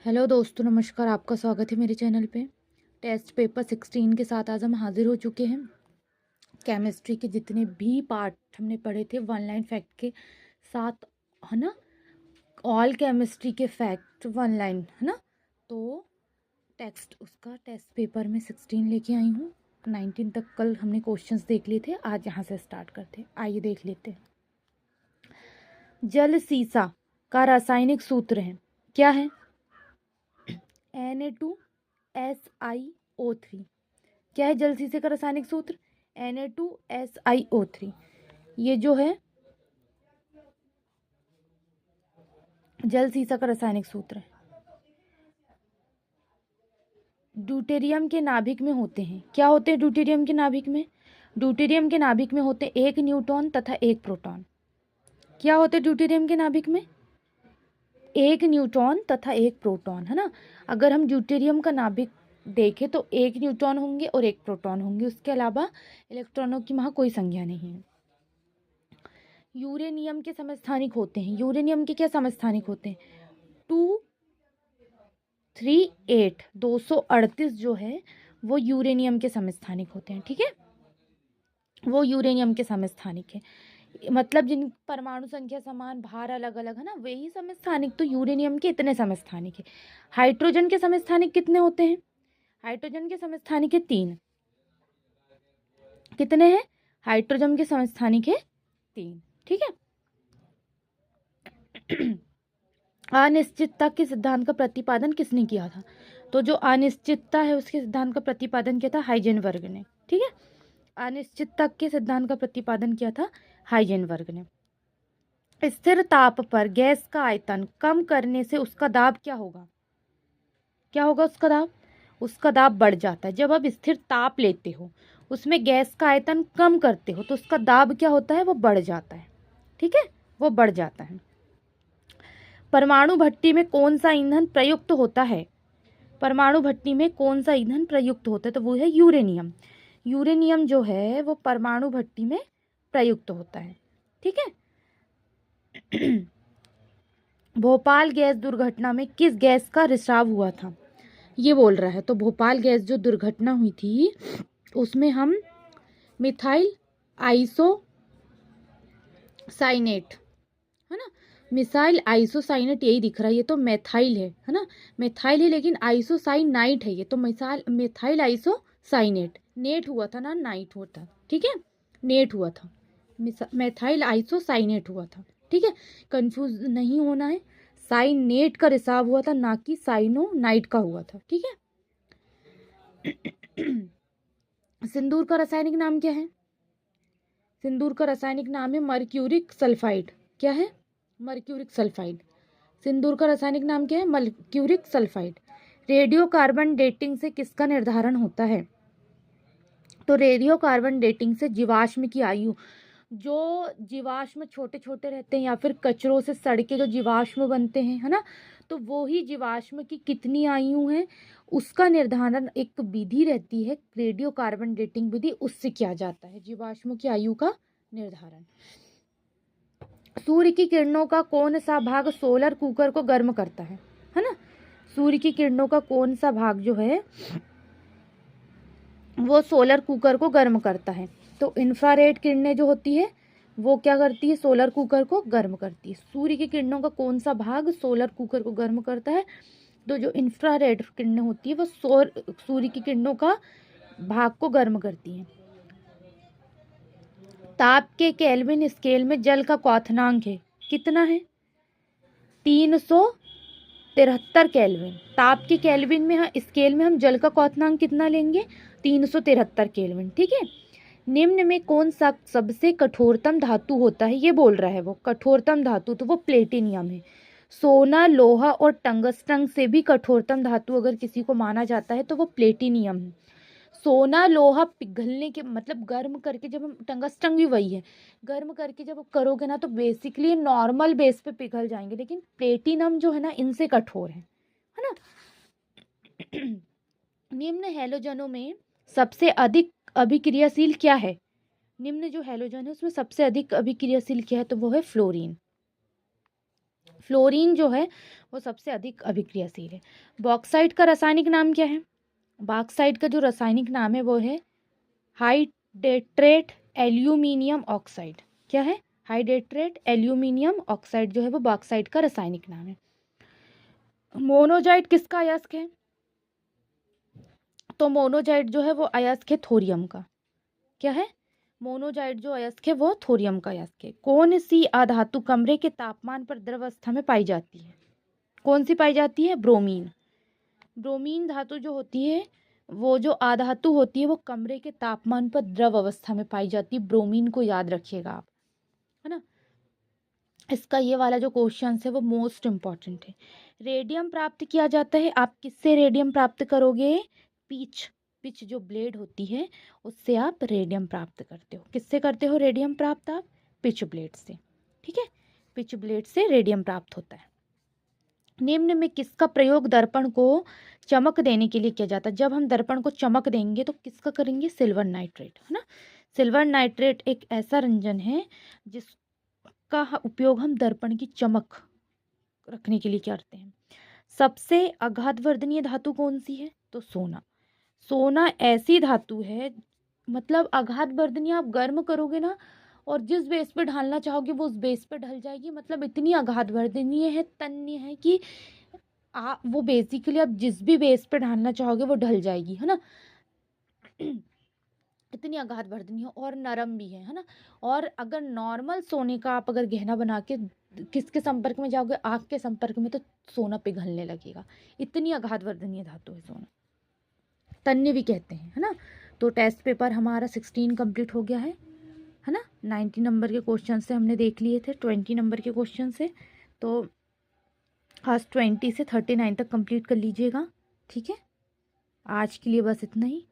Hello दोस्तों, नमस्कार। आपका स्वागत है मेरे चैनल पे। टेस्ट पेपर 16 के साथ आज हम हाजिर हो चुके हैं। केमिस्ट्री के जितने भी पार्ट हमने पढ़े थे वन लाइन फैक्ट के साथ, है ना। ऑल केमिस्ट्री के फैक्ट वन लाइन, है ना। तो टेस्ट पेपर में 16 लेके आई हूँ। 19 तक कल हमने क्वेश्चंस देख लिए थे, आज यहाँ से स्टार्ट करते हैं। आइए देख लेते हैं। जल सीसा का रासायनिक सूत्र है, क्या है? Na2SiO3। क्या है जल शीशे का रासायनिक सूत्र? Na2SiO3। ये जो है जल शीशा का रासायनिक सूत्र है। ड्यूटेरियम के नाभिक में होते हैं, क्या होते हैं ड्यूटेरियम के नाभिक में? ड्यूटेरियम के नाभिक में होते हैं 1 न्यूट्रॉन तथा 1 प्रोटॉन। क्या होते हैं ड्यूटेरियम के नाभिक में? 1 न्यूट्रॉन तथा 1 प्रोटॉन, है ना। अगर हम ड्यूटेरियम का नाभिक देखें तो 1 न्यूट्रॉन होंगे और 1 प्रोटॉन होंगे, उसके अलावा इलेक्ट्रॉनों की वहाँ कोई संख्या नहीं है। यूरेनियम के समस्थानिक होते हैं, यूरेनियम के क्या समस्थानिक होते हैं? 238 जो है वो यूरेनियम के समस्थानिक होते हैं, ठीक है। वो यूरेनियम के समस्थानिक है, मतलब जिन परमाणु संख्या समान, भार अलग अलग, है ना, वही समस्थानिक। तो यूरेनियम के इतने समस्थानिक है। हाइड्रोजन के समस्थानिक कितने होते हैं? हाइड्रोजन के समस्थानिक है 3। कितने हैं? हाइड्रोजन के समस्थानिक है 3, ठीक है। अनिश्चितता के सिद्धांत का प्रतिपादन किसने किया था? तो जो अनिश्चितता है उसके सिद्धांत का प्रतिपादन किया था हाइजेनबर्ग ने, ठीक है। अनिश्चितता के सिद्धांत का प्रतिपादन किया था हाइजेनबर्ग ने। स्थिर ताप पर गैस का आयतन कम करने से उसका दाब क्या होगा? क्या होगा उसका दाब? उसका दाब बढ़ जाता है। जब आप स्थिर ताप लेते हो, उसमें गैस का आयतन कम करते हो, तो उसका दाब क्या होता है? वो बढ़ जाता है, ठीक है, वो बढ़ जाता है। परमाणु भट्टी में कौन सा ईंधन प्रयुक्त होता है? परमाणु भट्टी में कौन सा ईंधन प्रयुक्त होता है? तो वो है यूरेनियम। यूरेनियम जो है वो परमाणु भट्टी में प्रयुक्त होता है, ठीक है। भोपाल गैस दुर्घटना में किस गैस का रिसाव हुआ था? ये बोल रहा है। तो भोपाल गैस जो दुर्घटना हुई थी उसमें हम मिथाइल आइसोसाइनेट, है ना, मिसाइल आइसोसाइनेट, यही दिख रहा है। ये तो मेथाइल है ना, मेथाइल है, लेकिन आइसोसाइनाइट है ये। तो मिसाइल मिथाइल आइसोसाइनेट, नेट हुआ था ना, नाइट हुआ था, ठीक है, नेट हुआ था। मेथाइल आइसोसाइनेट हुआ था, ठीक है, कंफ्यूज नहीं होना है। साइनेट का रिसाव हुआ था, ना कि साइनोनाइट का हुआ था, ठीक है। सिंदूर का रासायनिक नाम क्या है? सिंदूर का रासायनिक नाम है मर्क्यूरिक सल्फाइड। क्या है? Mercuric sulphide. सिंदूर का रासायनिक नाम क्या है? Mercuric sulphide. Radio carbon dating से किसका निर्धारण होता है? तो रेडियो कार्बन डेटिंग से जीवाश्म की आयु, जो जीवाश्म छोटे छोटे रहते हैं या फिर कचरों से सड़ के जो जीवाश्म बनते हैं, है ना, तो वो ही जीवाश्म की कितनी आयु है उसका निर्धारण एक विधि रहती है, रेडियो कार्बन डेटिंग विधि, उससे किया जाता है जीवाश्म की आयु का निर्धारण। सूर्य की किरणों का कौन सा भाग सोलर कुकर को गर्म करता है ना। सूर्य की किरणों का कौन सा भाग जो है वो सोलर कुकर को गर्म करता है? तो इंफ्रारेड किरणें जो होती है वो क्या करती है? सोलर कुकर को गर्म करती है। सूर्य की किरणों का कौन सा भाग सोलर कुकर को गर्म करता है? तो जो इंफ्रारेड किरणें होती है वो सूर्य की किरणों का भाग को गर्म करती हैं। ताप के केल्विन स्केल में जल का क्वथनांक है, कितना है? 373 केल्विन। ताप के केल्विन में स्केल में हम जल का क्वथनांक कितना लेंगे? 373 केल्विन, ठीक है। निम्न में कौन सा सबसे कठोरतम धातु होता है? ये बोल रहा है वो कठोरतम धातु, तो वो प्लेटिनियम है। सोना, लोहा और टंगस्टन से भी कठोरतम धातु अगर किसी को माना जाता है तो वो प्लेटिनियम है। सोना लोहा पिघलने के मतलब गर्म करके, जब हम टंगस्टन भी वही है, गर्म करके जब करोगे ना तो बेसिकली नॉर्मल बेस पे पिघल जाएंगे, लेकिन प्लेटिनम जो है ना इनसे कठोर है ना। निम्न हैलोजनों में सबसे अधिक अभिक्रियाशील क्या है? निम्न जो हैलोजन है उसमें सबसे अधिक अभिक्रियाशील क्या है? तो वो है फ्लोरीन। फ्लोरीन जो है वो सबसे अधिक अभिक्रियाशील है। बॉक्साइट का रासायनिक नाम क्या है? बॉक्साइट का जो रासायनिक नाम है वो है हाइड्रेटेड एल्यूमिनियम ऑक्साइड। क्या है? हाइड्रेटेड एल्यूमिनियम ऑक्साइड जो है वो बॉक्साइट का रासायनिक नाम है। मोनोजाइट किसका अयस्क है? तो मोनोजाइट जो है वो अयस्क है थोरियम का। क्या है? मोनोजाइट जो अयस्क है वो थोरियम का अयस्क है। कौन सी अधातु कमरे के तापमान पर द्रव अवस्था में पाई जाती है? कौन सी पाई जाती है? ब्रोमीन। ब्रोमीन धातु जो होती है वो जो अधातु होती है वो कमरे के तापमान पर द्रव अवस्था में पाई जाती है। ब्रोमीन को याद रखिएगा आप, है ना। इसका ये वाला जो क्वेश्चन है वो मोस्ट इम्पॉर्टेंट है। रेडियम प्राप्त किया जाता है। आप किससे रेडियम प्राप्त करोगे? पिच। पिच जो ब्लेड होती है उससे आप रेडियम प्राप्त करते हो। किससे करते हो रेडियम प्राप्त? आप पिच ब्लेड से। ठीक है, पिच ब्लेड से रेडियम प्राप्त होता है। निम्न में किसका प्रयोग दर्पण को चमक देने के लिए किया जाता है? जब हम दर्पण को चमक देंगे तो किसका करेंगे? सिल्वर नाइट्रेट, है ना। सिल्वर नाइट्रेट एक ऐसा रंजन है जिसका उपयोग हम दर्पण की चमक रखने के लिए करते हैं। सबसे आघातवर्धनीय धातु कौन सी है? तो सोना। सोना ऐसी धातु है, मतलब आघातवर्धनीय, आप गर्म करोगे ना और जिस बेस पे ढालना चाहोगे वो उस बेस पे ढल जाएगी। मतलब इतनी आघातवर्धनीय है, तन्य है कि वो बेसिकली आप जिस भी बेस पे ढालना चाहोगे वो ढल जाएगी, है ना। इतनी आघातवर्धनीय है और नरम भी है ना। और अगर नॉर्मल सोने का आप अगर गहना बना के किसके संपर्क में जाओगे? आग के संपर्क में, तो सोना पिघलने लगेगा। इतनी आघातवर्धनीय धातु है सोना, तन्य भी कहते हैं, है ना। तो टेस्ट पेपर हमारा 16 कंप्लीट हो गया है ना। 90 नंबर के क्वेश्चन से हमने देख लिए थे, 20 नंबर के क्वेश्चन से। तो आज 20 से 39 तक कंप्लीट कर लीजिएगा। ठीक है, आज के लिए बस इतना ही।